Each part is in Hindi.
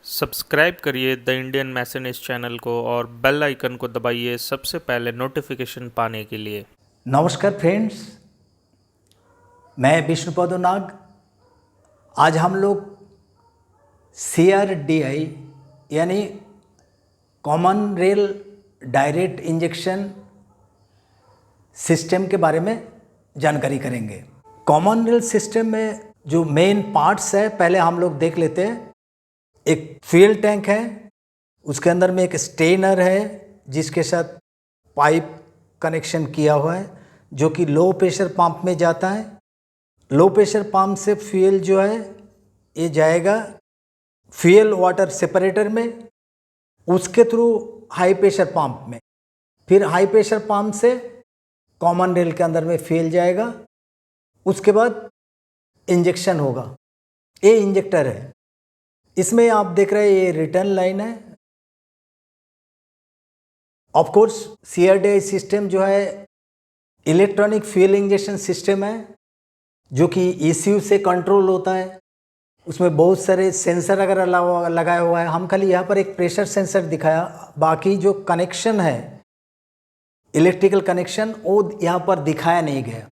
सब्सक्राइब करिए द इंडियन मैसेज चैनल को और बेल आइकन को दबाइए सबसे पहले नोटिफिकेशन पाने के लिए। नमस्कार फ्रेंड्स, मैं विष्णुपद नाग। आज हम लोग CRDI यानी common rail direct injection system के बारे में जानकारी करेंगे। कॉमन रेल सिस्टम में जो मेन पार्ट्स है पहले हम लोग देख लेते हैं। एक फ्यूल टैंक है, उसके अंदर में एक स्टेनर है जिसके साथ पाइप कनेक्शन किया हुआ है जो कि लो प्रेशर पंप में जाता है। लो प्रेशर पंप से फ्यूल जो है ये जाएगा फ्यूल वाटर सेपरेटर में, उसके थ्रू हाई प्रेशर पंप में, फिर हाई प्रेशर पंप से कॉमन रेल के अंदर में फ्यूल जाएगा। उसके बाद इंजेक्शन होगा। ये इंजेक्टर है, इसमें आप देख रहे हैं ये रिटर्न लाइन है। ऑफ कोर्स CRDI सिस्टम जो है इलेक्ट्रॉनिक फ्यूल इंजेक्शन सिस्टम है जो कि ECU से कंट्रोल होता है। उसमें बहुत सारे सेंसर वगैरह लगाया हुआ है। हम खाली यहाँ पर एक प्रेशर सेंसर दिखाया, बाकी जो कनेक्शन है इलेक्ट्रिकल कनेक्शन वो यहाँ पर दिखाया नहीं गया।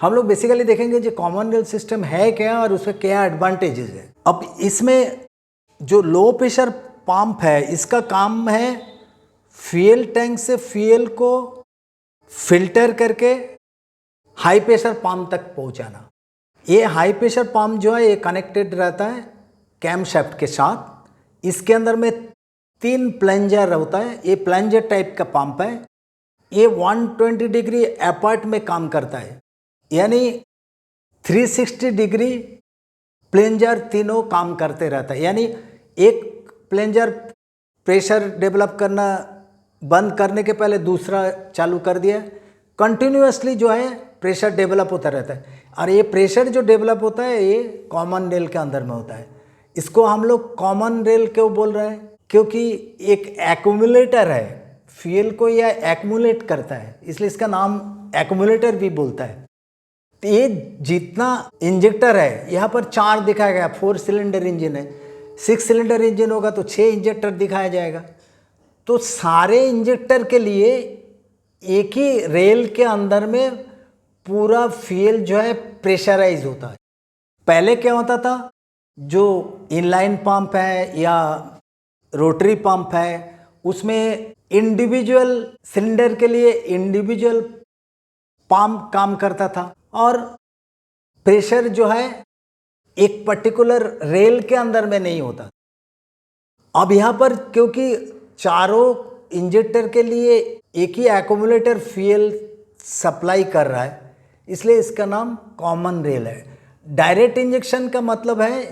हम लोग बेसिकली देखेंगे जो कॉमन रेल सिस्टम है क्या और उसमें क्या एडवांटेजेस है। अब इसमें जो लो प्रेशर पंप है इसका काम है फ्यूल टैंक से फ्यूल को फिल्टर करके हाई प्रेशर पंप तक पहुंचाना। ये हाई प्रेशर पंप जो है ये कनेक्टेड रहता है कैम शाफ्ट के साथ। इसके अंदर में 3 प्लंजर होता है। ये प्लंजर टाइप का पंप है। ये 120 डिग्री अपार्ट में काम करता है, यानी 360 डिग्री प्लंजर तीनों काम करते रहता है। यानी एक प्लंजर प्रेशर डेवलप करना बंद करने के पहले दूसरा चालू कर दिया, कंटिन्यूअसली जो है प्रेशर डेवलप होता रहता है। और ये प्रेशर जो डेवलप होता है ये कॉमन रेल के अंदर में होता है। इसको हम लोग कॉमन रेल क्यों बोल रहे हैं? क्योंकि एक एक्यूमुलेटर है, फ्यूल को यह एक्यूमुलेट करता है, इसलिए इसका नाम एक्यूमुलेटर भी बोलता है। तो ये जितना इंजेक्टर है यहाँ पर 4 दिखाया गया। 4 सिलेंडर इंजन है। 6 सिलेंडर इंजन होगा तो 6 इंजेक्टर दिखाया जाएगा। तो सारे इंजेक्टर के लिए एक ही रेल के अंदर में पूरा फ्यूल जो है प्रेशराइज होता है। पहले क्या होता था, जो इनलाइन पंप है या रोटरी पंप है उसमें इंडिविजुअल सिलेंडर के लिए इंडिविजुअल पंप काम करता था और प्रेशर जो है एक पर्टिकुलर रेल के अंदर में नहीं होता। अब यहाँ पर क्योंकि चारों इंजेक्टर के लिए एक ही एक्यूमुलेटर फ्यूल सप्लाई कर रहा है, इसलिए इसका नाम कॉमन रेल है। डायरेक्ट इंजेक्शन का मतलब है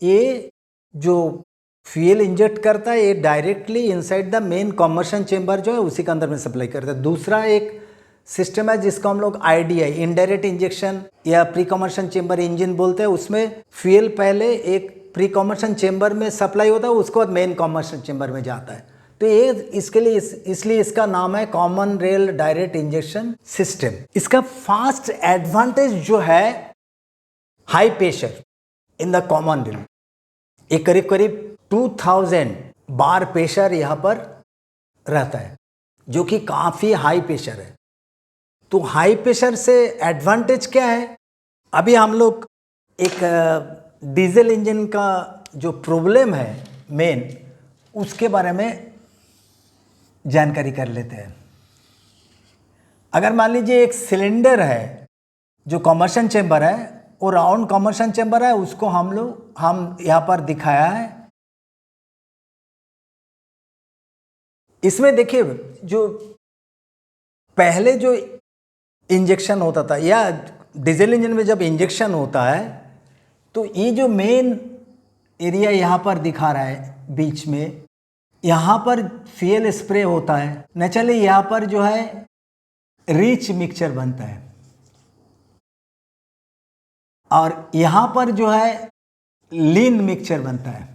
ये जो फ्यूल इंजेक्ट करता है ये directly inside the main combustion chamber जो है उसी के अंदर में सप्लाई करता है। दूसरा एक सिस्टम है जिसको हम लोग IDI इनडायरेक्ट इंजेक्शन या प्री कम्बशन चेंबर इंजन बोलते हैं। उसमें फ्यूल पहले एक प्री कम्बशन चेंबर में सप्लाई होता है, उसके बाद मेन कम्बशन चेंबर में जाता है। तो ये इसके लिए इसलिए इसका नाम है common rail direct injection system. इसका फास्ट एडवांटेज जो है high pressure in the common rail. एक करीब करीब 2000 बार प्रेशर यहाँ पर रहता है जो कि काफ़ी हाई प्रेशर है। तो हाई प्रेशर से एडवांटेज क्या है? अभी हम लोग एक डीजल इंजन का जो प्रॉब्लम है मेन, उसके बारे में जानकारी कर लेते हैं। अगर मान लीजिए एक सिलेंडर है जो कम्बशन चेंबर है, वो राउंड कम्बशन चेंबर है, उसको हम यहाँ पर दिखाया है। इसमें देखिए जो पहले जो इंजेक्शन होता था या डीजल इंजन में जब इंजेक्शन होता है तो ये जो मेन एरिया यहाँ पर दिखा रहा है बीच में, यहाँ पर फ्यूल स्प्रे होता है। नेचुरली यहाँ पर जो है रिच मिक्सचर बनता है और यहाँ पर जो है लीन मिक्सचर बनता है।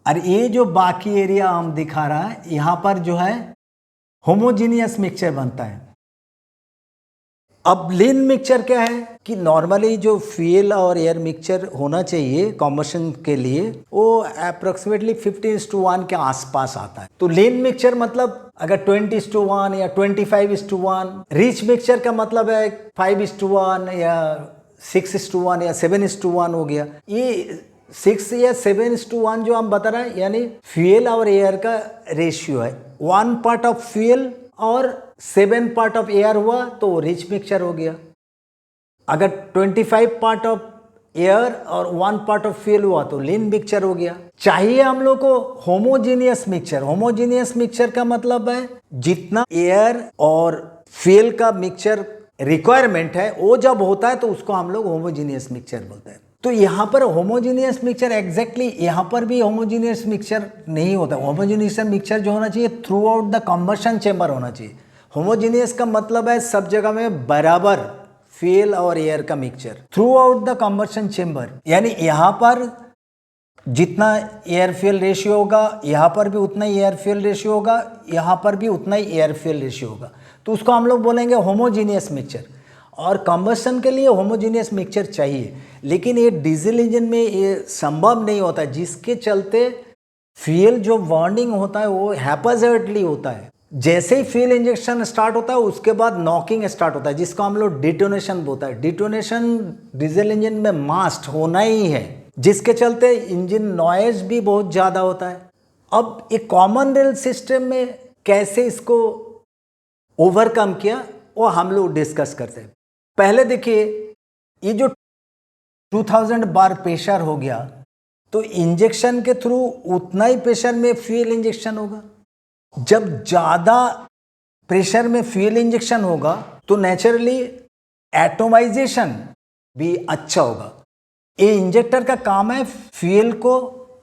और ये जो बाकी एरिया हम दिखा रहा है यहाँ पर जो है होमोजीनियस मिक्सचर बनता है। अब लीन मिक्सचर क्या है कि नॉर्मली जो फ्यूल और एयर मिक्सचर होना चाहिए कॉम्बशन के लिए वो अप्रोक्सीमेटली 50:1 के आसपास आता है। तो लीन मिक्सचर मतलब अगर 20:1 या 25:1, रिच मिक्सचर का मतलब है 5:1 या 6:1 या 7:1 हो गया। ये 6 या 7:1 जो हम बता रहे हैं यानी फ्यूल और एयर का रेशियो है। 1 पार्ट ऑफ फ्यूल और 7 पार्ट ऑफ एयर हुआ तो रिच मिक्सचर हो गया। अगर 25 पार्ट ऑफ एयर और 1 पार्ट ऑफ फ्यूल हुआ तो लीन मिक्सचर हो गया। चाहिए हम लोग को होमोजीनियस मिक्सचर। होमोजीनियस मिक्सचर का मतलब है जितना एयर और फ्यूल का मिक्सचर रिक्वायरमेंट है वो जब होता है तो उसको हम लोग होमोजीनियस मिक्सचर बोलते हैं। तो यहाँ पर होमोजीनियस मिक्सचर एग्जैक्टली यहाँ पर भी होमोजीनियस मिक्सचर नहीं होता। होमोजीनियस मिक्सचर जो होना चाहिए through out the combustion chamber होना चाहिए। होमोजीनियस का मतलब है सब जगह में बराबर फ्यूल और एयर का mixture through out the combustion chamber, यानी यहाँ पर जितना एयर फ्यूल रेशियो होगा यहाँ पर भी उतना ही एयर फ्यूल रेशियो होगा, यहाँ पर भी उतना ही एयर फ्यूल रेशियो होगा। तो उसको हम लोग बोलेंगे होमोजीनियस मिक्सचर। और कंबशन के लिए होमोजीनियस मिक्सचर चाहिए, लेकिन ये डीजल इंजन में ये संभव नहीं होता, जिसके चलते फ्यूल जो बर्निंग होता है वो हैप्पैज़र्डली होता है। जैसे ही फ्यूल इंजेक्शन स्टार्ट होता है उसके बाद नॉकिंग स्टार्ट होता है, जिसको हम लोग डिटोनेशन बोलता है। डिटोनेशन डीजल इंजन में मास्ट होना ही है, जिसके चलते इंजन नॉइज भी बहुत ज़्यादा होता है। अब एक कॉमन रेल सिस्टम में कैसे इसको ओवरकम किया वो हम लोग डिस्कस करते हैं। पहले देखिए ये जो 2000 बार प्रेशर हो गया तो इंजेक्शन के थ्रू उतना ही प्रेशर में फ्यूल इंजेक्शन होगा। जब ज़्यादा प्रेशर में फ्यूल इंजेक्शन होगा तो नेचुरली एटोमाइजेशन भी अच्छा होगा। ये इंजेक्टर का काम है फ्यूल को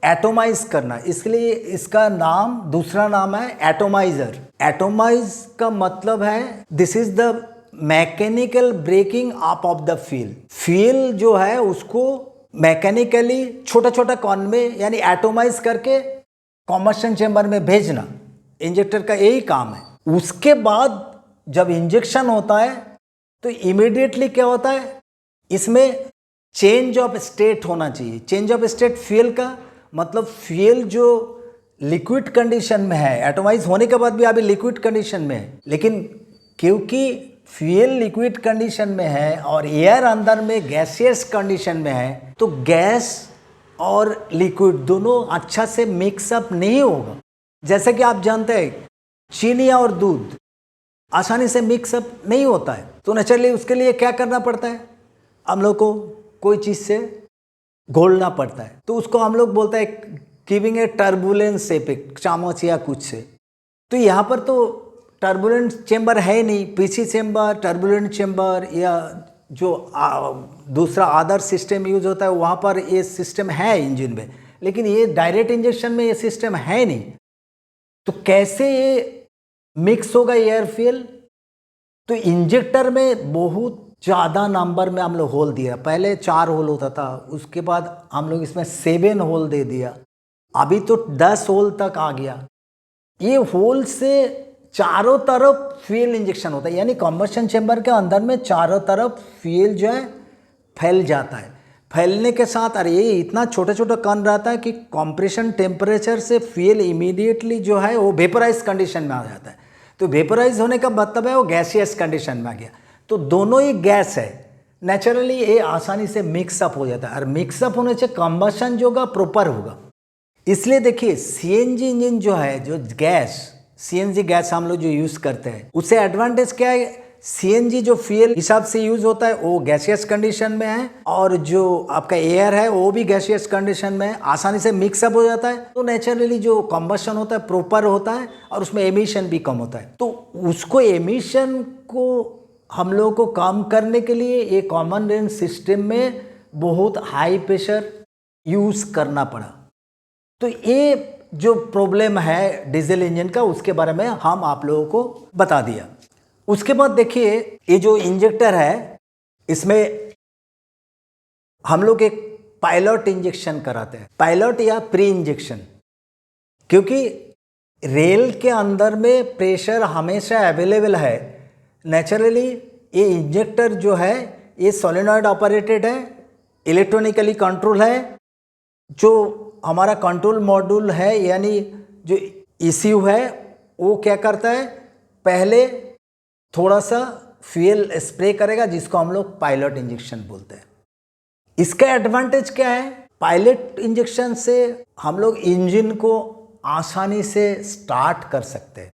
एटोमाइज करना, इसलिए इसका नाम दूसरा नाम है एटोमाइजर। एटोमाइज का मतलब है this is the mechanical breaking up of the fuel. Fuel जो है उसको मैकेनिकली छोटा छोटा कॉन में यानी एटोमाइज करके कॉम्बशन चेम्बर में भेजना इंजेक्टर का यही काम है। उसके बाद जब इंजेक्शन होता है तो इमीडिएटली क्या होता है, इसमें चेंज ऑफ स्टेट होना चाहिए। चेंज ऑफ स्टेट फ्यूल का मतलब फ्यूल जो लिक्विड कंडीशन में है, एटोमाइज होने के बाद भी अभी लिक्विड कंडीशन में है, लेकिन क्योंकि फ्यूल लिक्विड कंडीशन में है और एयर अंदर में गैसियस कंडीशन में है तो गैस और लिक्विड दोनों अच्छा से मिक्सअप नहीं होगा। जैसे कि आप जानते हैं चीनी और दूध आसानी से मिक्सअप नहीं होता है, तो नेचुरली उसके लिए क्या करना पड़ता है, हम लोग को कोई चीज़ से घोलना पड़ता है। तो उसको हम लोग बोलते हैं गिविंग ए टर्बुलेंस एफेक्ट, चामच या कुछ से। तो यहाँ पर तो टर्बुलेंट चेम्बर है नहीं, पीसी चेम्बर, टर्बुलेंट चेम्बर या जो दूसरा अदर सिस्टम यूज होता है वहाँ पर ये सिस्टम है इंजन में, लेकिन ये डायरेक्ट इंजेक्शन में ये सिस्टम है नहीं। तो कैसे ये मिक्स होगा एयर फ्यूल, तो इंजेक्टर में बहुत ज़्यादा नंबर में हम लोग होल दिया। पहले 4 होल होता था, उसके बाद हम लोग इसमें 7 होल दे दिया, अभी तो 10 होल तक आ गया। ये होल से चारों तरफ फ्यूल इंजेक्शन होता है, यानी कॉम्बशन चेम्बर के अंदर में चारों तरफ फ्यूल जो है फैल जाता है। फैलने के साथ अरे ये इतना छोटा छोटा कण रहता है कि कंप्रेशन टेम्परेचर से फ्यूल इमीडिएटली जो है वो वेपराइज कंडीशन में आ जाता है। तो वेपराइज होने का मतलब है वो गैसियस कंडीशन में आ गया। तो दोनों ही गैस है, नेचुरली ये आसानी से मिक्सअप हो जाता है, और मिक्सअप होने से कंबशन जो होगा प्रॉपर होगा। इसलिए देखिए सीएनजी इंजन जो है, जो गैस सीएनजी गैस हम लोग जो यूज़ करते हैं, उससे एडवांटेज क्या है, सीएनजी जो फ्यूल हिसाब से यूज़ होता है वो गैसियस कंडीशन में है, और जो आपका एयर है वो भी गैसियस कंडीशन में है, आसानी से मिक्सअप हो जाता है। तो नेचुरली जो कंबशन होता है प्रॉपर होता है और उसमें एमिशन भी कम होता है। तो उसको एमिशन को हम लोगों को कम करने के लिए ये कॉमन रेंज सिस्टम में बहुत हाई प्रेशर यूज़ करना पड़ा। तो ये जो प्रॉब्लम है डीजल इंजन का उसके बारे में हम आप लोगों को बता दिया। उसके बाद देखिए ये जो इंजेक्टर है इसमें हम लोग एक पायलट इंजेक्शन कराते हैं, पायलट या प्री इंजेक्शन, क्योंकि रेल के अंदर में प्रेशर हमेशा अवेलेबल है। नेचुरली ये इंजेक्टर जो है ये सोलेनॉइड ऑपरेटेड है, इलेक्ट्रॉनिकली कंट्रोल है। जो हमारा कंट्रोल मॉड्यूल है यानी जो ECU है वो क्या करता है, पहले थोड़ा सा फ्यूल स्प्रे करेगा जिसको हम लोग पायलट इंजेक्शन बोलते हैं। इसका एडवांटेज क्या है, पायलट इंजेक्शन से हम लोग इंजन को आसानी से स्टार्ट कर सकते हैं।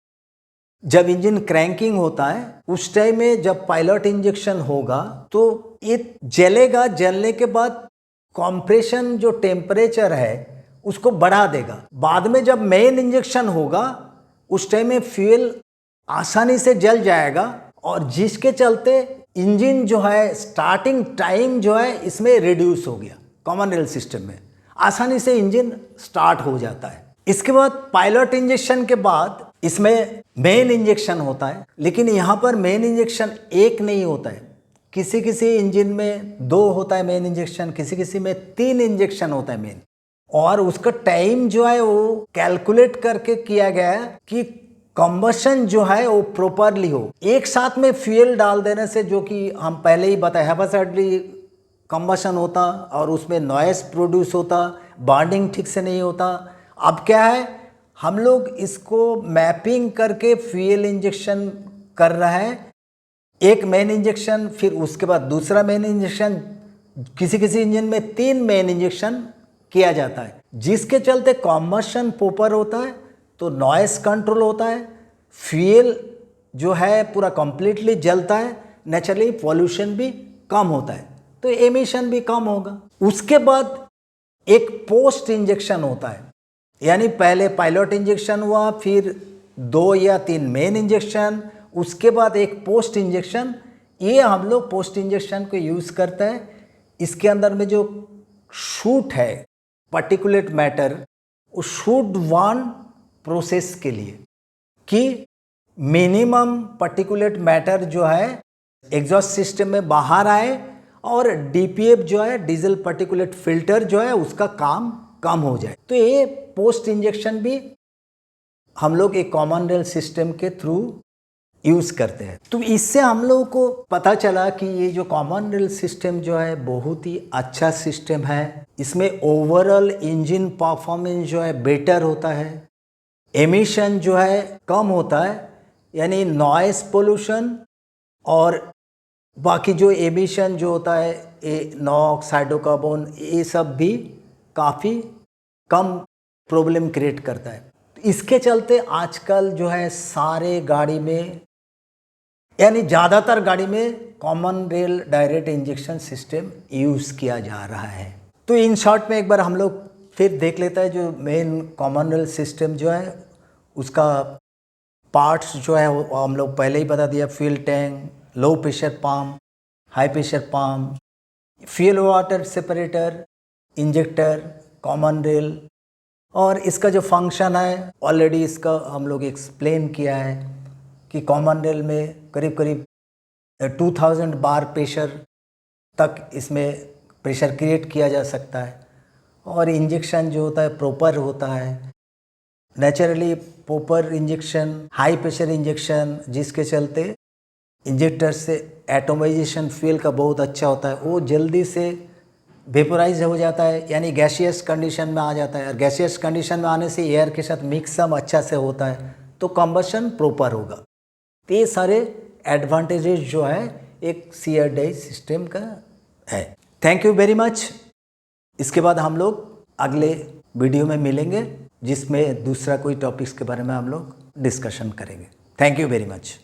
जब इंजन क्रैंकिंग होता है उस टाइम में जब पायलट इंजेक्शन होगा तो ये जलेगा, जलने के बाद कंप्रेशन जो टेम्परेचर है उसको बढ़ा देगा। बाद में जब मेन इंजेक्शन होगा उस टाइम में फ्यूल आसानी से जल जाएगा और जिसके चलते इंजन जो है स्टार्टिंग टाइम जो है इसमें रिड्यूस हो गया। कॉमन रेल सिस्टम में आसानी से इंजन स्टार्ट हो जाता है। इसके बाद पायलट इंजेक्शन के बाद इसमें मेन इंजेक्शन होता है, लेकिन यहाँ पर मेन इंजेक्शन एक नहीं होता है। किसी किसी इंजन में 2 होता है मेन इंजेक्शन, किसी किसी में 3 इंजेक्शन होता है मेन। और उसका टाइम जो है वो कैलकुलेट करके किया गया है कि कंबशन जो है वो प्रॉपरली हो। एक साथ में फ्यूल डाल देने से, जो कि हम पहले ही बताए, हैप्पैसाइडली कंबशन होता और उसमें नॉइस प्रोड्यूस होता, बॉन्डिंग ठीक से नहीं होता। अब क्या है, हम लोग इसको मैपिंग करके फ्यूल इंजेक्शन कर रहे हैं। एक मेन इंजेक्शन, फिर उसके बाद दूसरा मेन इंजेक्शन, किसी किसी इंजन में 3 मेन इंजेक्शन किया जाता है, जिसके चलते कंबशन प्रॉपर होता है तो नॉइस कंट्रोल होता है, फ्यूल जो है पूरा कंप्लीटली जलता है, नेचुरली पॉल्यूशन भी कम होता है तो एमिशन भी कम होगा। उसके बाद एक पोस्ट इंजेक्शन होता है, यानी पहले पायलट इंजेक्शन हुआ, फिर 2 या 3 मेन इंजेक्शन, उसके बाद एक पोस्ट इंजेक्शन। ये हम लोग पोस्ट इंजेक्शन को यूज़ करते हैं। इसके अंदर में जो शूट है पार्टिकुलेट मैटर, वो शूट वन प्रोसेस के लिए कि मिनिमम पार्टिकुलेट मैटर जो है एग्जॉस्ट सिस्टम में बाहर आए और DPF जो है डीजल पार्टिकुलेट फिल्टर जो है उसका काम कम हो जाए। तो ये पोस्ट इंजेक्शन भी हम लोग एक कॉमन रेल सिस्टम के थ्रू यूज़ करते हैं। तो इससे हम लोगों को पता चला कि ये जो कॉमन रेल सिस्टम जो है बहुत ही अच्छा सिस्टम है। इसमें ओवरऑल इंजन परफॉर्मेंस जो है बेटर होता है, एमिशन जो है कम होता है, यानी नॉइस पोल्यूशन और बाकी जो एमिशन जो होता है ये नॉक्स, हाइड्रोकार्बन, ये सब भी काफ़ी कम प्रॉब्लम क्रिएट करता है। इसके चलते आजकल जो है सारे गाड़ी में, यानी ज़्यादातर गाड़ी में common rail direct injection system use किया जा रहा है। तो इन शॉर्ट में एक बार हम लोग फिर देख लेता है जो मेन कॉमन रेल सिस्टम जो है उसका पार्ट्स जो है वो हम लोग पहले ही बता दिया। Fuel tank, low pressure pump, high pressure pump, fuel water separator, injector, common rail, और इसका जो फंक्शन है ऑलरेडी इसका हम लोग एक्सप्लेन किया है कि कॉमन रेल में करीब करीब 2000 बार प्रेशर तक इसमें प्रेशर क्रिएट किया जा सकता है। और इंजेक्शन जो होता है प्रॉपर होता है, naturally proper injection, high pressure injection, जिसके चलते इंजेक्टर से एटोमाइजेशन फ्यूल का बहुत अच्छा होता है, वो जल्दी से वेपोराइज हो जाता है, यानी गैसियस कंडीशन में आ जाता है। और गैसियस कंडीशन में आने से एयर के साथ मिक्सअप अच्छा से होता है तो कंबशन प्रॉपर होगा। तो ये सारे एडवांटेजेस जो है एक CRDI सिस्टम का है। Thank you very much. इसके बाद हम लोग अगले वीडियो में मिलेंगे जिसमें दूसरा कोई टॉपिक्स के बारे में हम लोग डिस्कशन करेंगे। Thank you very much.